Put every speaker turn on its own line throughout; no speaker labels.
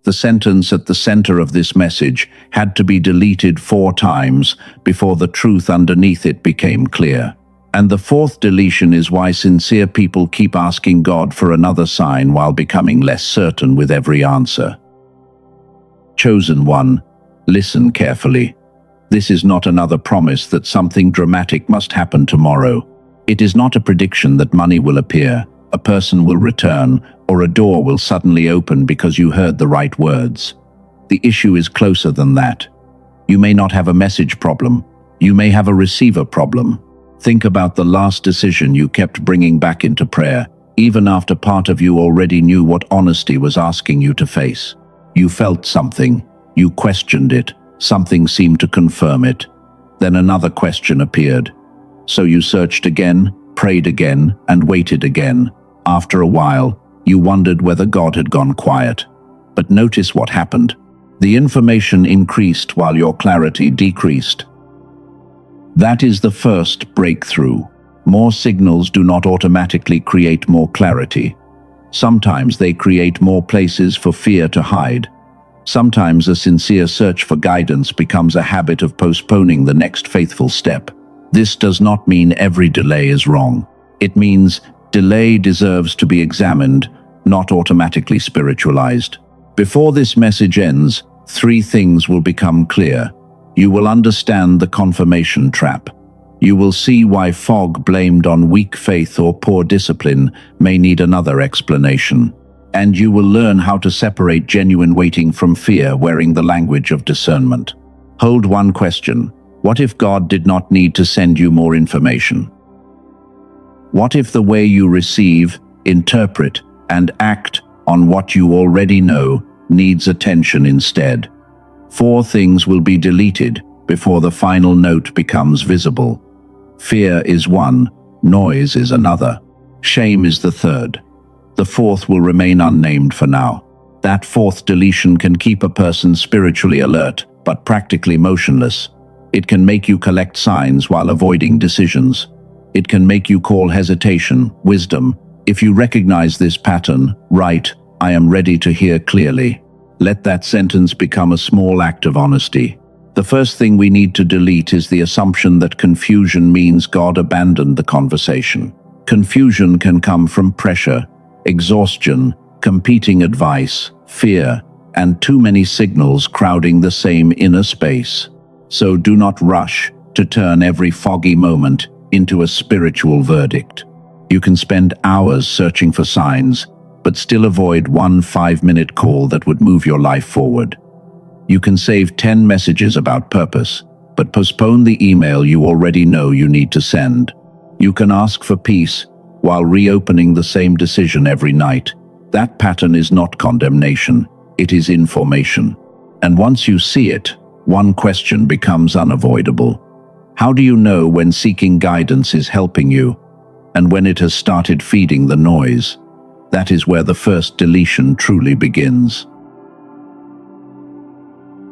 The sentence at the center of this message had to be deleted 4 times before the truth underneath it became clear. And the 4th deletion is why sincere people keep asking God for another sign while becoming less certain with every answer. Chosen one, listen carefully. This is not another promise that something dramatic must happen tomorrow. It is not a prediction that money will appear, a person will return, or a door will suddenly open because you heard the right words. The issue is closer than that. You may not have a message problem. You may have a receiver problem. Think about the last decision you kept bringing back into prayer, even after part of you already knew what honesty was asking you to face. You felt something. You questioned it. Something seemed to confirm it. Then another question appeared. So you searched again, prayed again, and waited again. After a while, you wondered whether God had gone quiet. But notice what happened. The information increased while your clarity decreased. That is the first breakthrough. More signals do not automatically create more clarity. Sometimes they create more places for fear to hide. Sometimes a sincere search for guidance becomes a habit of postponing the next faithful step. This does not mean every delay is wrong. It means delay deserves to be examined, not automatically spiritualized. Before this message ends, 3 things will become clear. You will understand the confirmation trap. You will see why fog blamed on weak faith or poor discipline may need another explanation. And you will learn how to separate genuine waiting from fear wearing the language of discernment. Hold one question. What if God did not need to send you more information? What if the way you receive, interpret, and act on what you already know needs attention instead? 4 things will be deleted before the final note becomes visible. Fear is one, noise is another, shame is the third. The 4th will remain unnamed for now. That 4th deletion can keep a person spiritually alert, but practically motionless. It can make you collect signs while avoiding decisions. It can make you call hesitation wisdom. If you recognize this pattern, write, "I am ready to hear clearly." Let that sentence become a small act of honesty. The first thing we need to delete is the assumption that confusion means God abandoned the conversation. Confusion can come from pressure, exhaustion, competing advice, fear, and too many signals crowding the same inner space. So do not rush to turn every foggy moment into a spiritual verdict. You can spend hours searching for signs, but still avoid one 5-minute call that would move your life forward. You can save 10 messages about purpose, but postpone the email you already know you need to send. You can ask for peace while reopening the same decision every night. That pattern is not condemnation, it is information. And once you see it, one question becomes unavoidable. How do you know when seeking guidance is helping you, and when it has started feeding the noise? That is where the first deletion truly begins.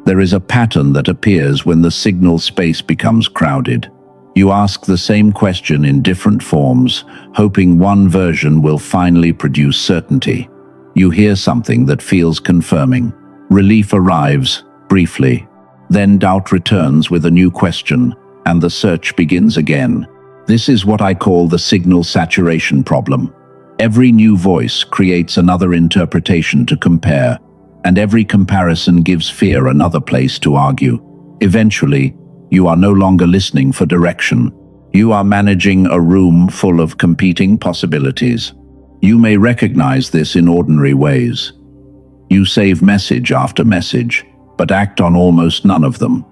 There is a pattern that appears when the signal space becomes crowded. You ask the same question in different forms, hoping one version will finally produce certainty. You hear something that feels confirming. Relief arrives, briefly. Then doubt returns with a new question, and the search begins again. This is what I call the signal saturation problem. Every new voice creates another interpretation to compare, and every comparison gives fear another place to argue. Eventually, you are no longer listening for direction. You are managing a room full of competing possibilities. You may recognize this in ordinary ways. You save message after message, but act on almost none of them.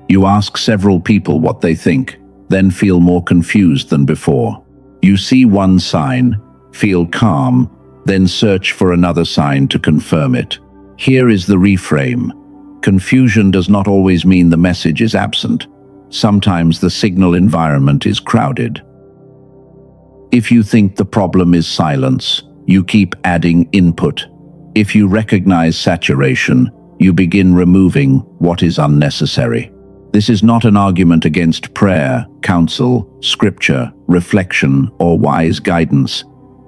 You ask several people what they think, then feel more confused than before. You see one sign, feel calm, then search for another sign to confirm it. Here is the reframe. Confusion does not always mean the message is absent. Sometimes the signal environment is crowded. If you think the problem is silence, you keep adding input. If you recognize saturation, you begin removing what is unnecessary. This is not an argument against prayer, counsel, scripture, reflection, or wise guidance.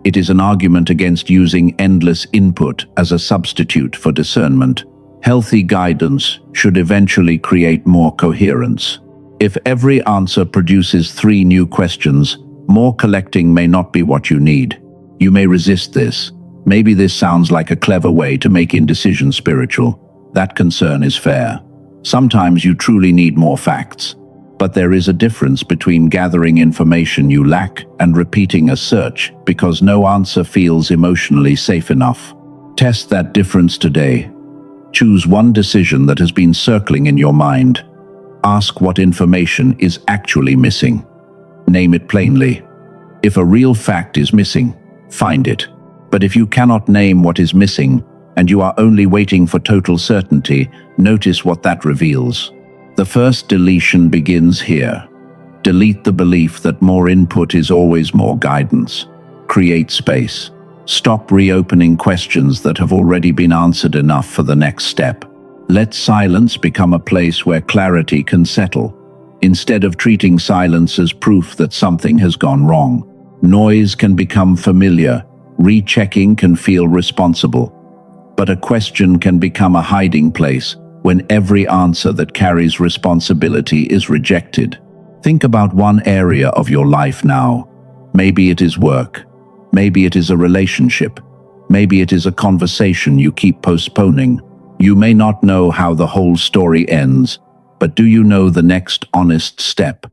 It is an argument against using endless input as a substitute for discernment. Healthy guidance should eventually create more coherence. If every answer produces 3 new questions, more collecting may not be what you need. You may resist this. Maybe this sounds like a clever way to make indecision spiritual. That concern is fair. Sometimes you truly need more facts. But there is a difference between gathering information you lack and repeating a search because no answer feels emotionally safe enough. Test that difference today. Choose one decision that has been circling in your mind. Ask what information is actually missing. Name it plainly. If a real fact is missing, find it. But if you cannot name what is missing, and you are only waiting for total certainty, notice what that reveals. The first deletion begins here. Delete the belief that more input is always more guidance. Create space. Stop reopening questions that have already been answered enough for the next step. Let silence become a place where clarity can settle. Instead of treating silence as proof that something has gone wrong, noise can become familiar. Rechecking can feel responsible. But a question can become a hiding place when every answer that carries responsibility is rejected. Think about one area of your life now. Maybe it is work. Maybe it is a relationship. Maybe it is a conversation you keep postponing. You may not know how the whole story ends, but do you know the next honest step?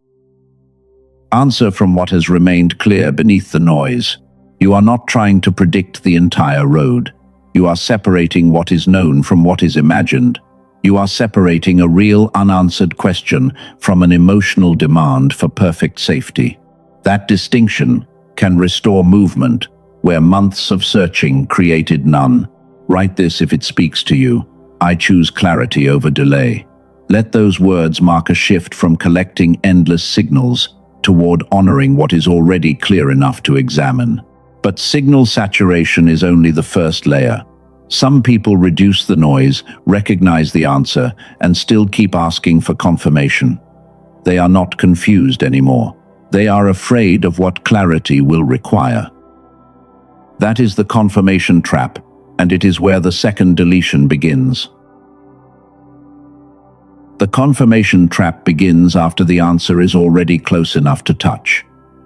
Answer from what has remained clear beneath the noise. You are not trying to predict the entire road. You are separating what is known from what is imagined. You are separating a real unanswered question from an emotional demand for perfect safety. That distinction can restore movement where months of searching created none. Write this if it speaks to you. I choose clarity over delay. Let those words mark a shift from collecting endless signals toward honoring what is already clear enough to examine. But signal saturation is only the first layer. Some people reduce the noise, recognize the answer, and still keep asking for confirmation. They are not confused anymore. They are afraid of what clarity will require. That is the confirmation trap, and it is where the second deletion begins. The confirmation trap begins after the answer is already close enough to touch.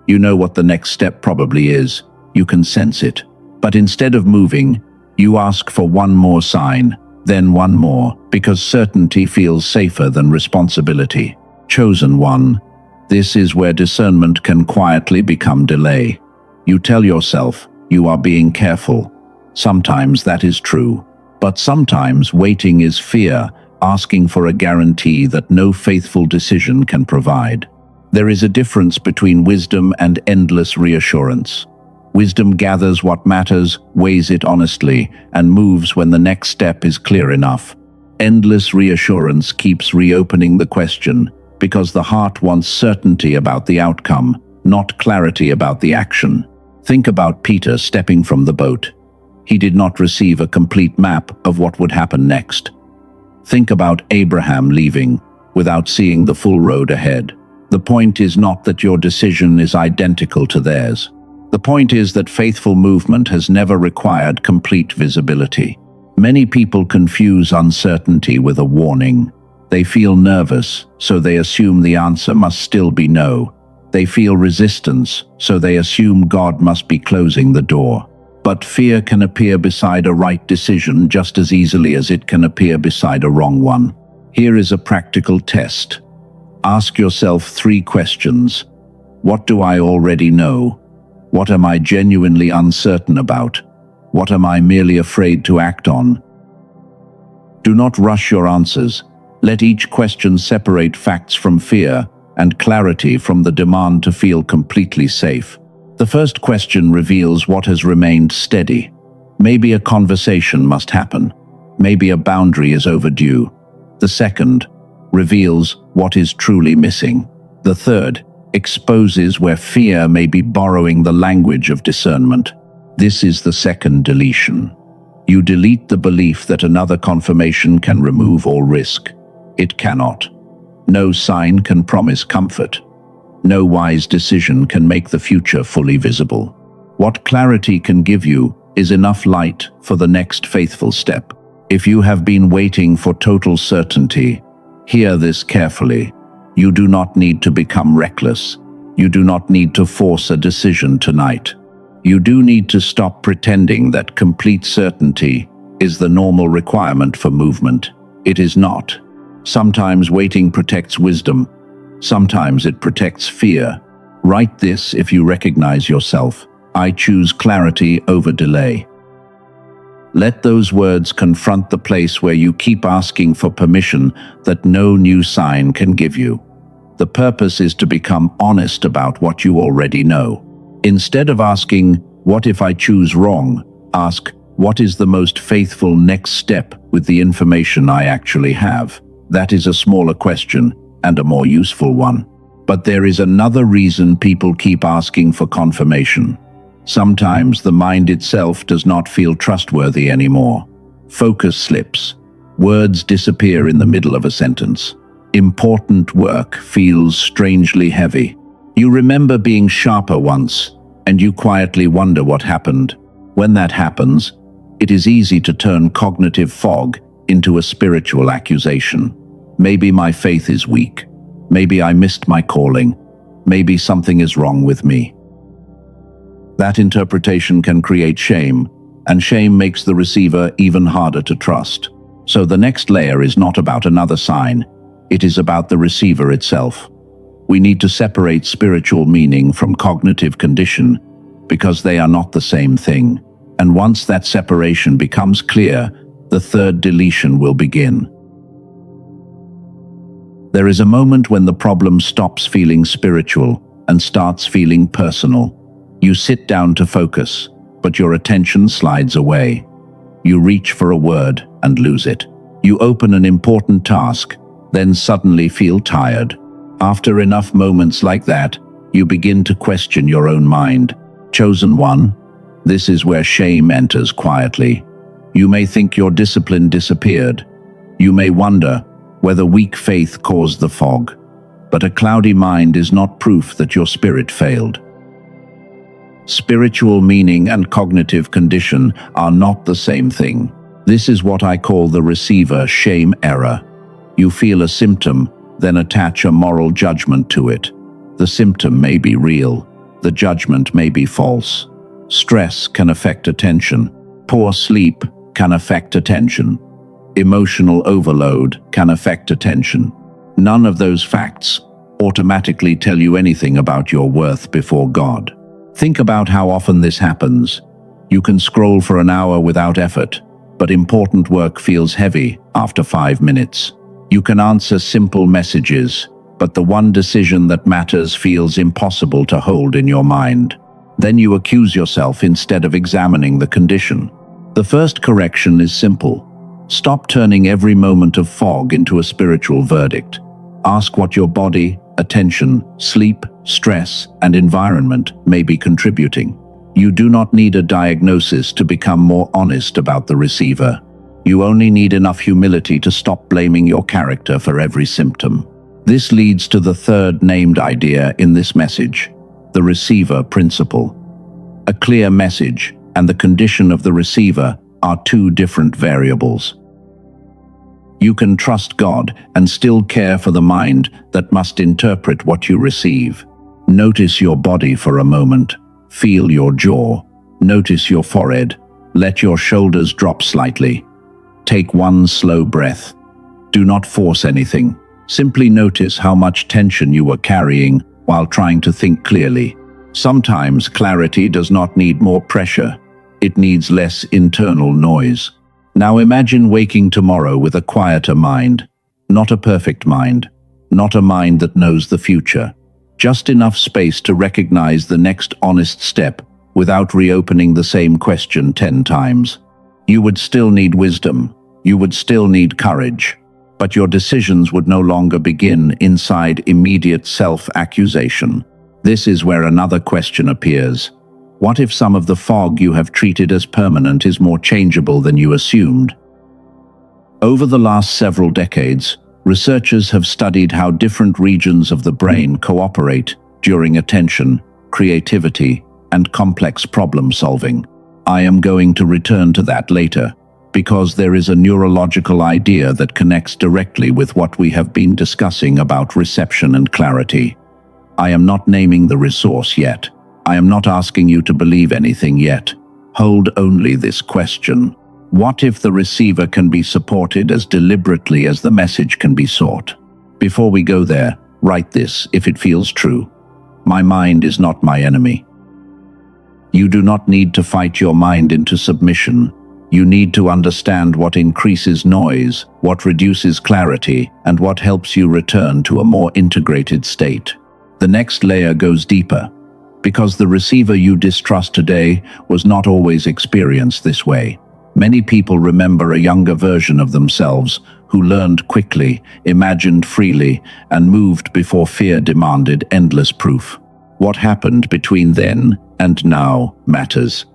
You know what the next step probably is. You can sense it. But instead of moving, you ask for one more sign, then one more, because certainty feels safer than responsibility. Chosen one. This is where discernment can quietly become delay. You tell yourself you are being careful. Sometimes that is true. But sometimes waiting is fear, asking for a guarantee that no faithful decision can provide. There is a difference between wisdom and endless reassurance. Wisdom gathers what matters, weighs it honestly, and moves when the next step is clear enough. Endless reassurance keeps reopening the question because the heart wants certainty about the outcome, not clarity about the action. Think about Peter stepping from the boat. He did not receive a complete map of what would happen next. Think about Abraham leaving without seeing the full road ahead. The point is not that your decision is identical to theirs. The point is that faithful movement has never required complete visibility. Many people confuse uncertainty with a warning. They feel nervous, so they assume the answer must still be no. They feel resistance, so they assume God must be closing the door. But fear can appear beside a right decision just as easily as it can appear beside a wrong one. Here is a practical test. Ask yourself 3 questions. What do I already know? What am I genuinely uncertain about? What am I merely afraid to act on? Do not rush your answers. Let each question separate facts from fear and clarity from the demand to feel completely safe. The first question reveals what has remained steady. Maybe a conversation must happen. Maybe a boundary is overdue. The second reveals what is truly missing. The third exposes where fear may be borrowing the language of discernment. This is the second deletion. You delete the belief that another confirmation can remove all risk. It cannot. No sign can promise comfort. No wise decision can make the future fully visible. What clarity can give you is enough light for the next faithful step. If you have been waiting for total certainty, hear this carefully. You do not need to become reckless. You do not need to force a decision tonight. You do need to stop pretending that complete certainty is the normal requirement for movement. It is not. Sometimes waiting protects wisdom. Sometimes it protects fear. Write this if you recognize yourself. I choose clarity over delay. Let those words confront the place where you keep asking for permission that no new sign can give you. The purpose is to become honest about what you already know. Instead of asking, "What if I choose wrong?" ask, "What is the most faithful next step with the information I actually have?" That is a smaller question and a more useful one. But there is another reason people keep asking for confirmation. Sometimes the mind itself does not feel trustworthy anymore. Focus slips. Words disappear in the middle of a sentence. Important work feels strangely heavy. You remember being sharper once, and you quietly wonder what happened. When that happens, it is easy to turn cognitive fog into a spiritual accusation. Maybe my faith is weak. Maybe I missed my calling. Maybe something is wrong with me. That interpretation can create shame, and shame makes the receiver even harder to trust. So the next layer is not about another sign. It is about the receiver itself. We need to separate spiritual meaning from cognitive condition because they are not the same thing. And once that separation becomes clear, the third deletion will begin. There is a moment when the problem stops feeling spiritual and starts feeling personal. You sit down to focus, but your attention slides away. You reach for a word and lose it. You open an important task, then suddenly feel tired. After enough moments like that, you begin to question your own mind. Chosen one, this is where shame enters quietly. You may think your discipline disappeared. You may wonder whether weak faith caused the fog. But a cloudy mind is not proof that your spirit failed. Spiritual meaning and cognitive condition are not the same thing. This is what I call the receiver shame error. You feel a symptom, then attach a moral judgment to it. The symptom may be real. The judgment may be false. Stress can affect attention. Poor sleep can affect attention. Emotional overload can affect attention. None of those facts automatically tell you anything about your worth before God. Think about how often this happens. You can scroll for an hour without effort, but important work feels heavy after 5 minutes. You can answer simple messages, but the one decision that matters feels impossible to hold in your mind. Then you accuse yourself instead of examining the condition. The first correction is simple. Stop turning every moment of fog into a spiritual verdict. Ask what your body, attention, sleep, stress, and environment may be contributing. You do not need a diagnosis to become more honest about the receiver. You only need enough humility to stop blaming your character for every symptom. This leads to the third named idea in this message, the receiver principle. A clear message and the condition of the receiver are two different variables. You can trust God and still care for the mind that must interpret what you receive. Notice your body for a moment. Feel your jaw. Notice your forehead. Let your shoulders drop slightly. Take one slow breath. Do not force anything. Simply notice how much tension you are carrying while trying to think clearly. Sometimes clarity does not need more pressure. It needs less internal noise. Now imagine waking tomorrow with a quieter mind. Not a perfect mind. Not a mind that knows the future. Just enough space to recognize the next honest step without reopening the same question 10 times. You would still need wisdom. You would still need courage. But your decisions would no longer begin inside immediate self-accusation. This is where another question appears. What if some of the fog you have treated as permanent is more changeable than you assumed? Over the last several decades, researchers have studied how different regions of the brain cooperate during attention, creativity, and complex problem solving. I am going to return to that later, because there is a neurological idea that connects directly with what we have been discussing about reception and clarity. I am not naming the resource yet. I am not asking you to believe anything yet. Hold only this question. What if the receiver can be supported as deliberately as the message can be sought? Before we go there, write this if it feels true. My mind is not my enemy. You do not need to fight your mind into submission. You need to understand what increases noise, what reduces clarity, and what helps you return to a more integrated state. The next layer goes deeper, because the receiver you distrust today was not always experienced this way. Many people remember a younger version of themselves who learned quickly, imagined freely, and moved before fear demanded endless proof. What happened between then and now matters.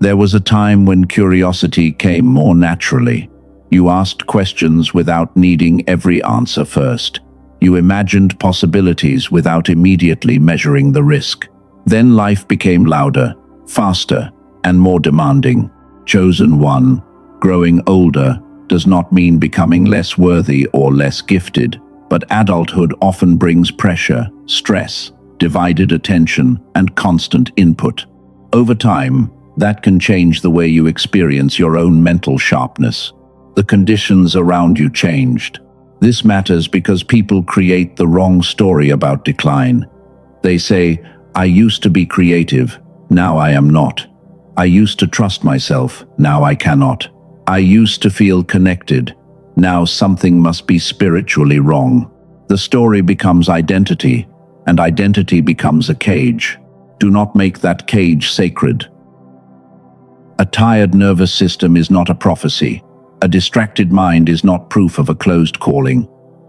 There was a time when curiosity came more naturally. You asked questions without needing every answer first. You imagined possibilities without immediately measuring the risk. Then life became louder, faster, and more demanding. Chosen one, growing older, does not mean becoming less worthy or less gifted, but adulthood often brings pressure, stress, divided attention, and constant input. Over time, that can change the way you experience your own mental sharpness. The conditions around you changed. This matters because people create the wrong story about decline. They say, "I used to be creative, now I am not. I used to trust myself, now I cannot. I used to feel connected, now something must be spiritually wrong." The story becomes identity, and identity becomes a cage. Do not make that cage sacred. A tired nervous system is not a prophecy. A distracted mind is not proof of a closed calling.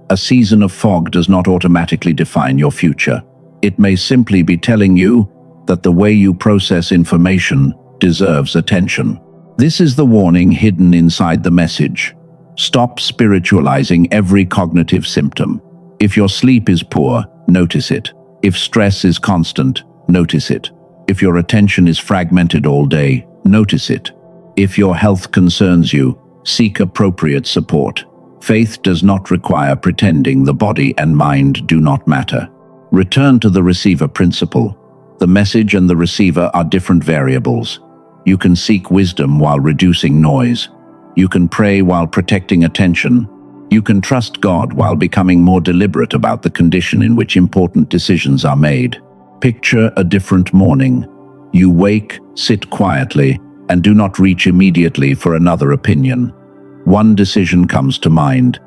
A season of fog does not automatically define your future. It may simply be telling you that the way you process information deserves attention. This is the warning hidden inside the message. Stop spiritualizing every cognitive symptom. If your sleep is poor, notice it. If stress is constant, notice it. If your attention is fragmented all day, notice it. If your health concerns you, seek appropriate support. Faith does not require pretending the body and mind do not matter. Return to the receiver principle. The message and the receiver are different variables. You can seek wisdom while reducing noise. You can pray while protecting attention. You can trust God while becoming more deliberate about the condition in which important decisions are made. Picture a different morning. You wake, sit quietly, and do not reach immediately for another opinion. One decision comes to mind.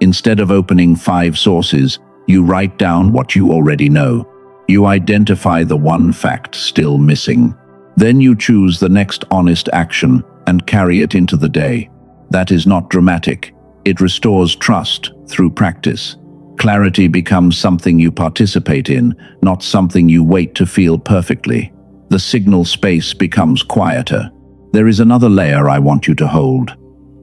Instead of opening 5 sources, you write down what you already know. You identify the one fact still missing. Then you choose the next honest action and carry it into the day. That is not dramatic. It restores trust through practice. Clarity becomes something you participate in, not something you wait to feel perfectly. The signal space becomes quieter. There is another layer I want you to hold.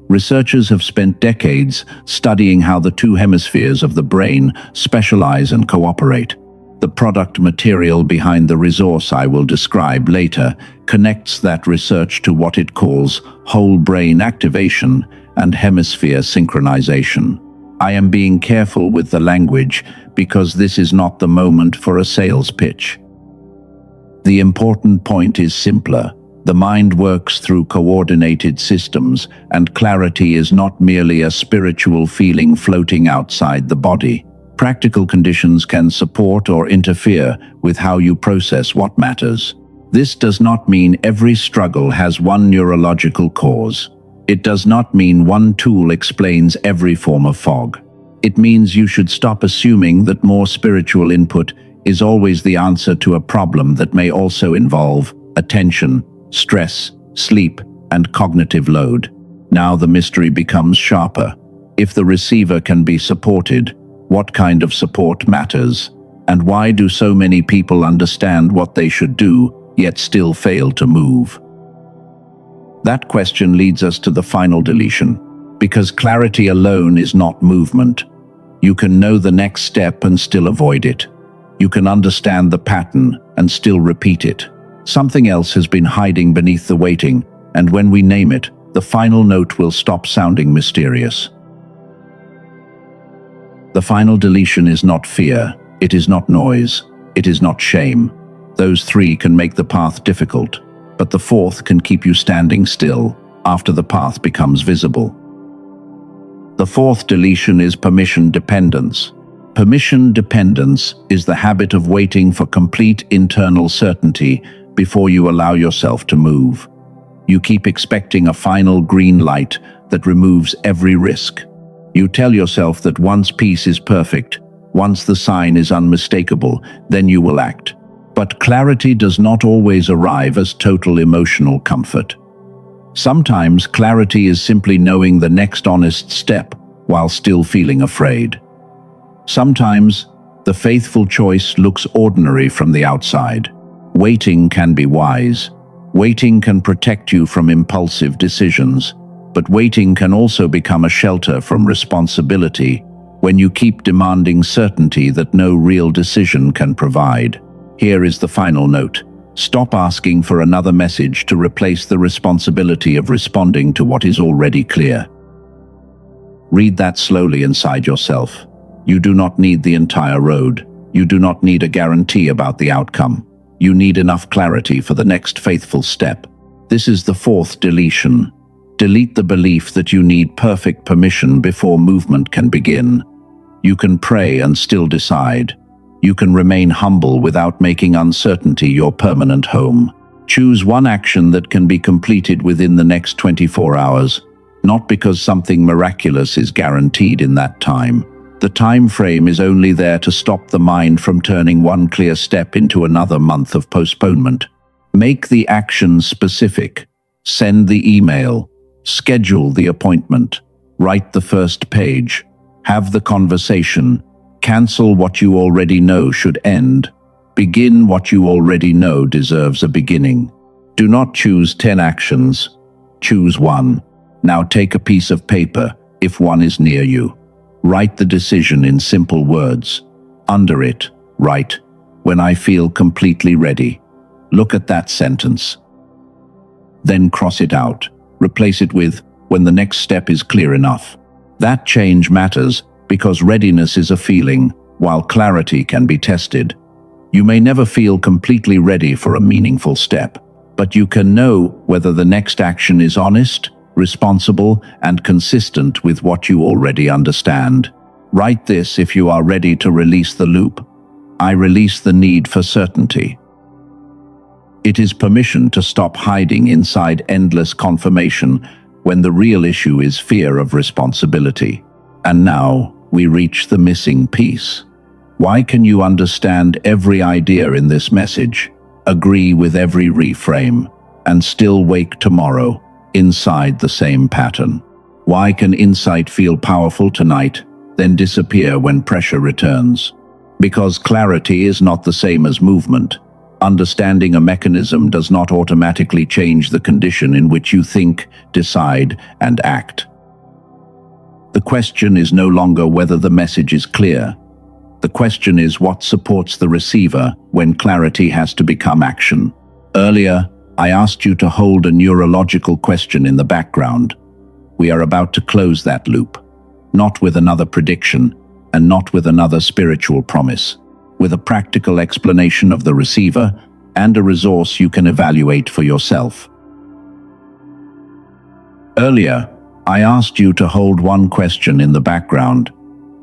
Researchers have spent decades studying how the 2 hemispheres of the brain specialize and cooperate. The product material behind the resource I will describe later connects that research to what it calls whole brain activation and hemisphere synchronization. I am being careful with the language because this is not the moment for a sales pitch. The important point is simpler. The mind works through coordinated systems, and clarity is not merely a spiritual feeling floating outside the body. Practical conditions can support or interfere with how you process what matters. This does not mean every struggle has one neurological cause. It does not mean one tool explains every form of fog. It means you should stop assuming that more spiritual input is always the answer to a problem that may also involve attention, stress, sleep, and cognitive load. Now the mystery becomes sharper. If the receiver can be supported, what kind of support matters? And why do so many people understand what they should do, yet still fail to move? That question leads us to the final deletion. Because clarity alone is not movement. You can know the next step and still avoid it. You can understand the pattern, and still repeat it. Something else has been hiding beneath the waiting, and when we name it, the final note will stop sounding mysterious. The final deletion is not fear, it is not noise, it is not shame. Those three can make the path difficult, but the fourth can keep you standing still after the path becomes visible. The fourth deletion is permission dependence. Permission dependence is the habit of waiting for complete internal certainty before you allow yourself to move. You keep expecting a final green light that removes every risk. You tell yourself that once peace is perfect, once the sign is unmistakable, then you will act. But clarity does not always arrive as total emotional comfort. Sometimes clarity is simply knowing the next honest step while still feeling afraid. Sometimes the faithful choice looks ordinary from the outside. Waiting can be wise. Waiting can protect you from impulsive decisions, but waiting can also become a shelter from responsibility when you keep demanding certainty that no real decision can provide. Here is the final note. Stop asking for another message to replace the responsibility of responding to what is already clear. Read that slowly inside yourself. You do not need the entire road. You do not need a guarantee about the outcome. You need enough clarity for the next faithful step. This is the fourth deletion. Delete the belief that you need perfect permission before movement can begin. You can pray and still decide. You can remain humble without making uncertainty your permanent home. Choose one action that can be completed within the next 24 hours, not because something miraculous is guaranteed in that time. The time frame is only there to stop the mind from turning one clear step into another month of postponement. Make the action specific. Send the email. Schedule the appointment. Write the first page. Have the conversation. Cancel what you already know should end. Begin what you already know deserves a beginning. Do not choose 10 actions. Choose one. Now take a piece of paper, if one is near you. Write the decision in simple words. Under it, write, "When I feel completely ready." Look at that sentence. Then cross it out. Replace it with, "When the next step is clear enough." That change matters because readiness is a feeling, while clarity can be tested. You may never feel completely ready for a meaningful step, but you can know whether the next action is honest, responsible, and consistent with what you already understand. Write this if you are ready to release the loop. I release the need for certainty. It is permission to stop hiding inside endless confirmation when the real issue is fear of responsibility. And now we reach the missing piece. Why can you understand every idea in this message, agree with every reframe, and still wake tomorrow inside the same pattern? Why can insight feel powerful tonight, then disappear when pressure returns? Because clarity is not the same as movement. Understanding a mechanism does not automatically change the condition in which you think, decide, and act. The question is no longer whether the message is clear. The question is what supports the receiver when clarity has to become action. Earlier, I asked you to hold a neurological question in the background. We are about to close that loop, not with another prediction and not with another spiritual promise, with a practical explanation of the receiver and a resource you can evaluate for yourself. Earlier, I asked you to hold one question in the background.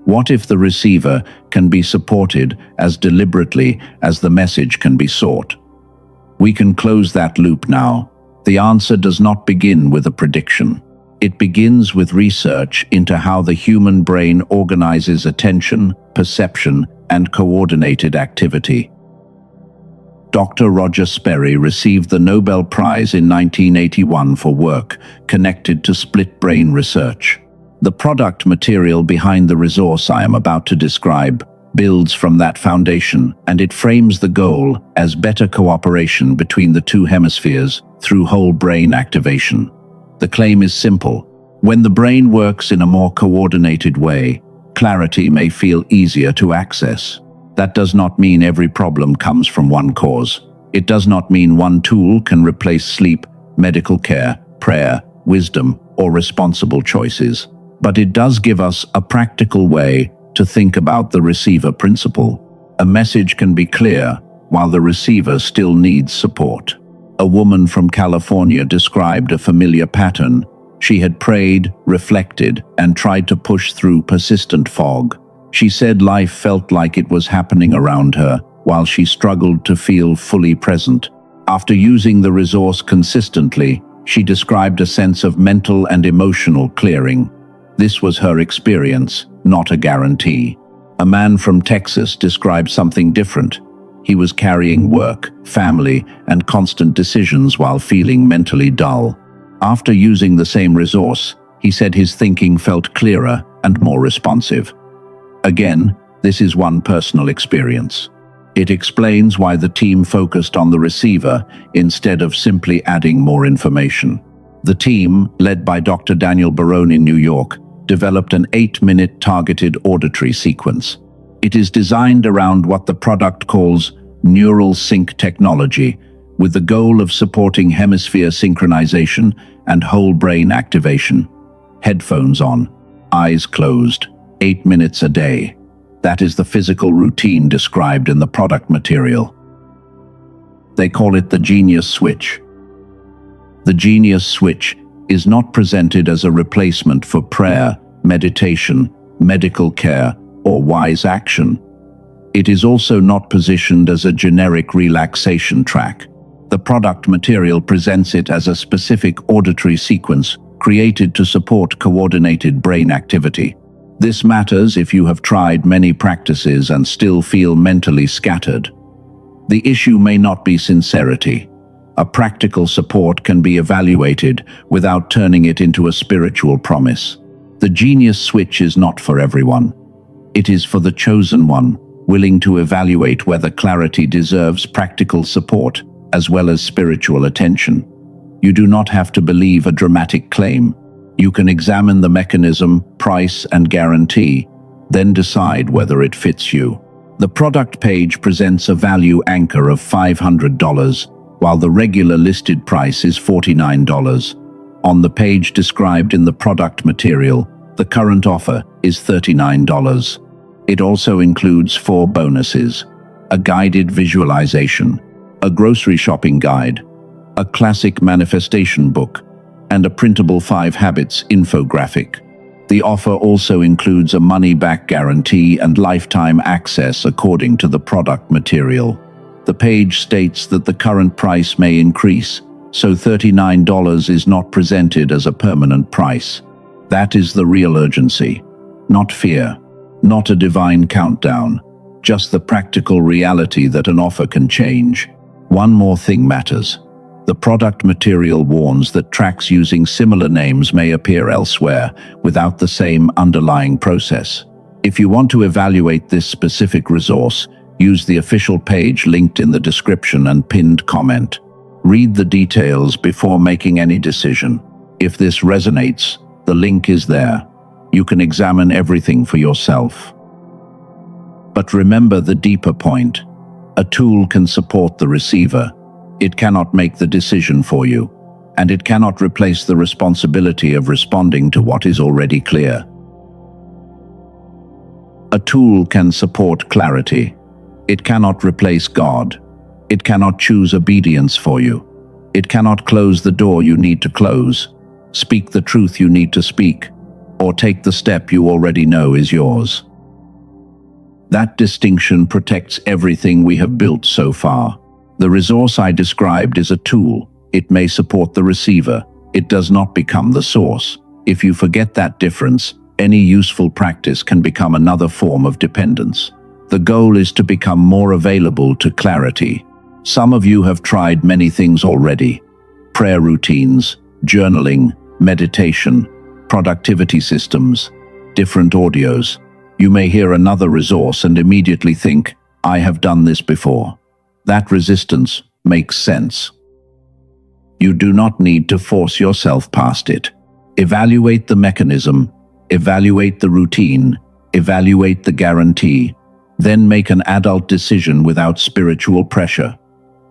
What if the receiver can be supported as deliberately as the message can be sought? We can close that loop now. The answer does not begin with a prediction. It begins with research into how the human brain organizes attention, perception, and coordinated activity. Dr. Roger Sperry received the Nobel Prize in 1981 for work connected to split brain research. The product material behind the resource I am about to describe builds from that foundation, and it frames the goal as better cooperation between the two hemispheres through whole brain activation. The claim is simple. When the brain works in a more coordinated way, clarity may feel easier to access. That does not mean every problem comes from one cause. It does not mean one tool can replace sleep, medical care, prayer, wisdom, or responsible choices. But it does give us a practical way to think about the receiver principle. A message can be clear while the receiver still needs support. A woman from California described a familiar pattern. She had prayed, reflected, and tried to push through persistent fog. She said life felt like it was happening around her, while she struggled to feel fully present. After using the resource consistently, she described a sense of mental and emotional clearing. This was her experience, not a guarantee. A man from Texas described something different. He was carrying work, family, and constant decisions while feeling mentally dull. After using the same resource, he said his thinking felt clearer and more responsive. Again, this is one personal experience. It explains why the team focused on the receiver instead of simply adding more information. The team, led by Dr. Daniel Barone in New York, developed an 8-minute targeted auditory sequence. It is designed around what the product calls neural sync technology, with the goal of supporting hemisphere synchronization and whole brain activation. Headphones on, eyes closed, 8 minutes a day. That is the physical routine described in the product material. They call it the Genius Switch. The Genius Switch is not presented as a replacement for prayer, meditation, medical care, or wise action. It is also not positioned as a generic relaxation track. The product material presents it as a specific auditory sequence created to support coordinated brain activity. This matters if you have tried many practices and still feel mentally scattered. The issue may not be sincerity. A practical support can be evaluated without turning it into a spiritual promise. The Genius Switch is not for everyone. It is for the chosen one, willing to evaluate whether clarity deserves practical support as well as spiritual attention. You do not have to believe a dramatic claim. You can examine the mechanism, price, and guarantee, then decide whether it fits you. The product page presents a value anchor of $500, while the regular listed price is $49. On the page described in the product material, the current offer is $39. It also includes 4 bonuses: a guided visualization, a grocery shopping guide, a classic manifestation book, and a printable 5 habits infographic. The offer also includes a money-back guarantee and lifetime access according to the product material. The page states that the current price may increase, so $39 is not presented as a permanent price. That is the real urgency, not fear, not a divine countdown, just the practical reality that an offer can change. One more thing matters. The product material warns that tracks using similar names may appear elsewhere without the same underlying process. If you want to evaluate this specific resource, use the official page linked in the description and pinned comment. Read the details before making any decision. If this resonates, the link is there. You can examine everything for yourself. But remember the deeper point. A tool can support the receiver. It cannot make the decision for you, and it cannot replace the responsibility of responding to what is already clear. A tool can support clarity. It cannot replace God. It cannot choose obedience for you. It cannot close the door you need to close, speak the truth you need to speak, or take the step you already know is yours. That distinction protects everything we have built so far. The resource I described is a tool. It may support the receiver. It does not become the source. If you forget that difference, any useful practice can become another form of dependence. The goal is to become more available to clarity. Some of you have tried many things already: prayer routines, journaling, meditation, productivity systems, different audios. You may hear another resource and immediately think, I have done this before. That resistance makes sense. You do not need to force yourself past it. Evaluate the mechanism, evaluate the routine, evaluate the guarantee. Then make an adult decision without spiritual pressure.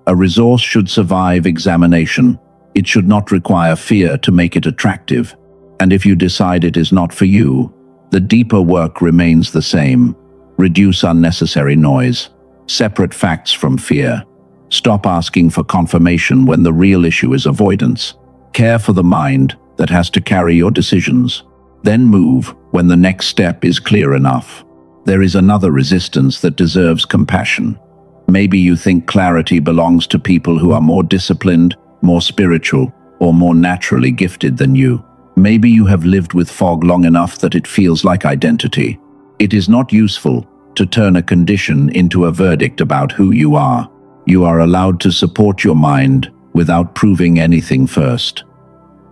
A resource should survive examination. It should not require fear to make it attractive. And if you decide it is not for you, the deeper work remains the same. Reduce unnecessary noise. Separate facts from fear. Stop asking for confirmation when the real issue is avoidance. Care for the mind that has to carry your decisions. Then move when the next step is clear enough. There is another resistance that deserves compassion. Maybe you think clarity belongs to people who are more disciplined, more spiritual, or more naturally gifted than you. Maybe you have lived with fog long enough that it feels like identity. It is not useful to turn a condition into a verdict about who you are. You are allowed to support your mind without proving anything first.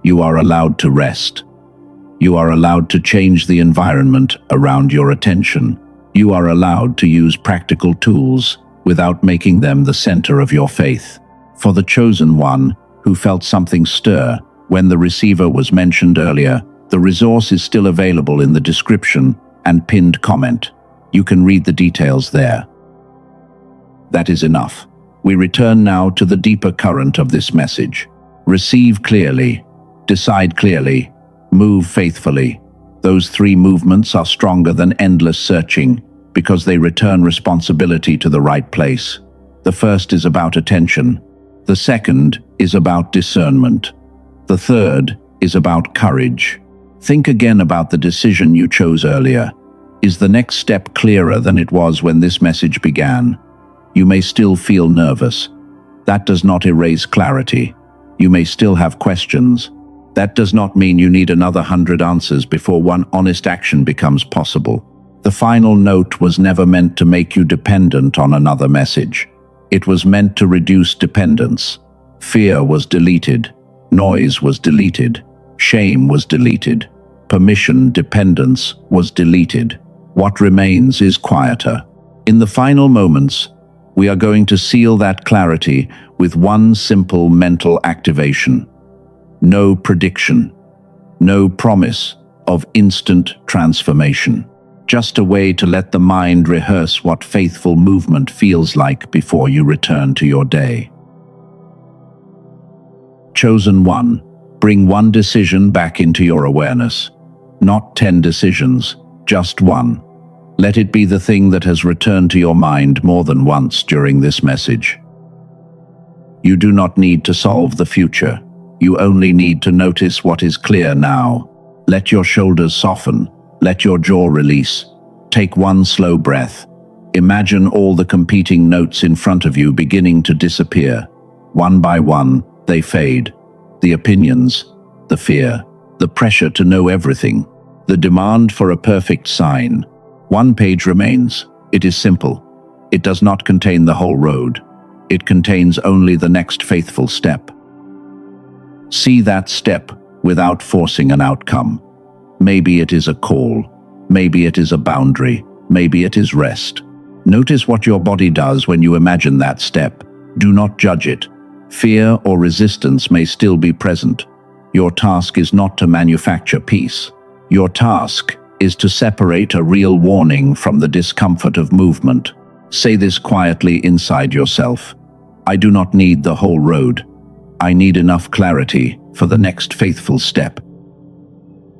You are allowed to rest. You are allowed to change the environment around your attention. You are allowed to use practical tools without making them the center of your faith. For the chosen one who felt something stir when the receiver was mentioned earlier, the resource is still available in the description and pinned comment. You can read the details there. That is enough. We return now to the deeper current of this message. Receive clearly, decide clearly, move faithfully. Those three movements are stronger than endless searching because they return responsibility to the right place. The first is about attention. The second is about discernment. The third is about courage. Think again about the decision you chose earlier. Is the next step clearer than it was when this message began? You may still feel nervous. That does not erase clarity. You may still have questions. That does not mean you need another 100 answers before one honest action becomes possible. The final note was never meant to make you dependent on another message. It was meant to reduce dependence. Fear was deleted. Noise was deleted. Shame was deleted. Permission dependence was deleted. What remains is quieter. In the final moments, we are going to seal that clarity with one simple mental activation. No prediction. No promise of instant transformation. Just a way to let the mind rehearse what faithful movement feels like before you return to your day. Chosen one, bring one decision back into your awareness. Not 10 decisions, just one. Let it be the thing that has returned to your mind more than once during this message. You do not need to solve the future. You only need to notice what is clear now. Let your shoulders soften. Let your jaw release. Take one slow breath. Imagine all the competing notes in front of you beginning to disappear. One by one, they fade. The opinions, the fear, the pressure to know everything, the demand for a perfect sign. One page remains. It is simple. It does not contain the whole road. It contains only the next faithful step. See that step without forcing an outcome. Maybe it is a call. Maybe it is a boundary. Maybe it is rest. Notice what your body does when you imagine that step. Do not judge it. Fear or resistance may still be present. Your task is not to manufacture peace. Your task is to separate a real warning from the discomfort of movement. Say this quietly inside yourself. I do not need the whole road. I need enough clarity for the next faithful step.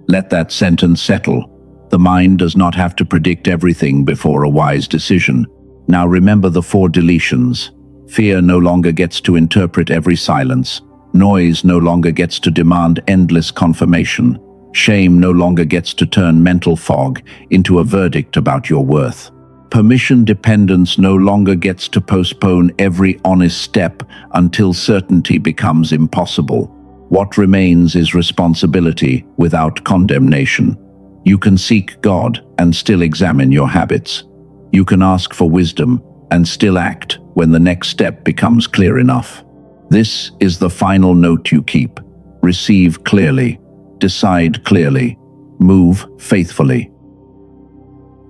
Let that sentence settle. The mind does not have to predict everything before a wise decision. Now remember the 4 deletions. Fear no longer gets to interpret every silence. Noise no longer gets to demand endless confirmation. Shame no longer gets to turn mental fog into a verdict about your worth. Permission dependence no longer gets to postpone every honest step until certainty becomes impossible. What remains is responsibility without condemnation. You can seek God and still examine your habits. You can ask for wisdom and still act when the next step becomes clear enough. This is the final note you keep. Receive clearly, decide clearly, move faithfully.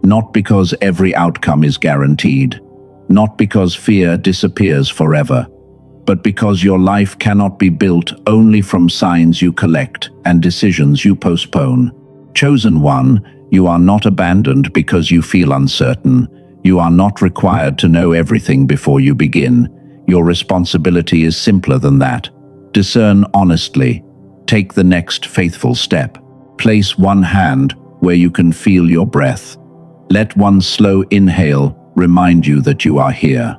Not because every outcome is guaranteed, not because fear disappears forever, but because your life cannot be built only from signs you collect and decisions you postpone. Chosen one, you are not abandoned because you feel uncertain. You are not required to know everything before you begin. Your responsibility is simpler than that. Discern honestly. Take the next faithful step. Place one hand where you can feel your breath. Let one slow inhale remind you that you are here.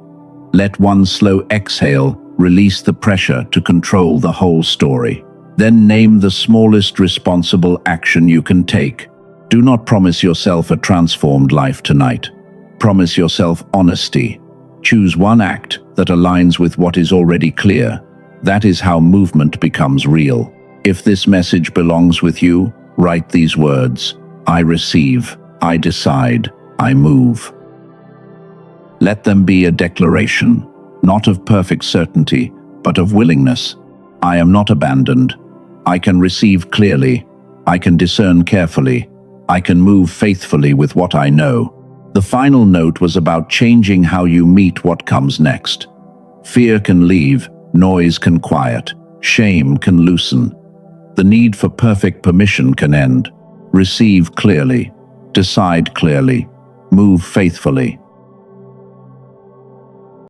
Let one slow exhale release the pressure to control the whole story. Then name the smallest responsible action you can take. Do not promise yourself a transformed life tonight. Promise yourself honesty. Choose one act that aligns with what is already clear. That is how movement becomes real. If this message belongs with you, write these words: I receive, I decide, I move. Let them be a declaration, not of perfect certainty, but of willingness. I am not abandoned. I can receive clearly. I can discern carefully. I can move faithfully with what I know. The final note was about changing how you meet what comes next. Fear can leave, noise can quiet, shame can loosen. The need for perfect permission can end. Receive clearly, decide clearly, move faithfully.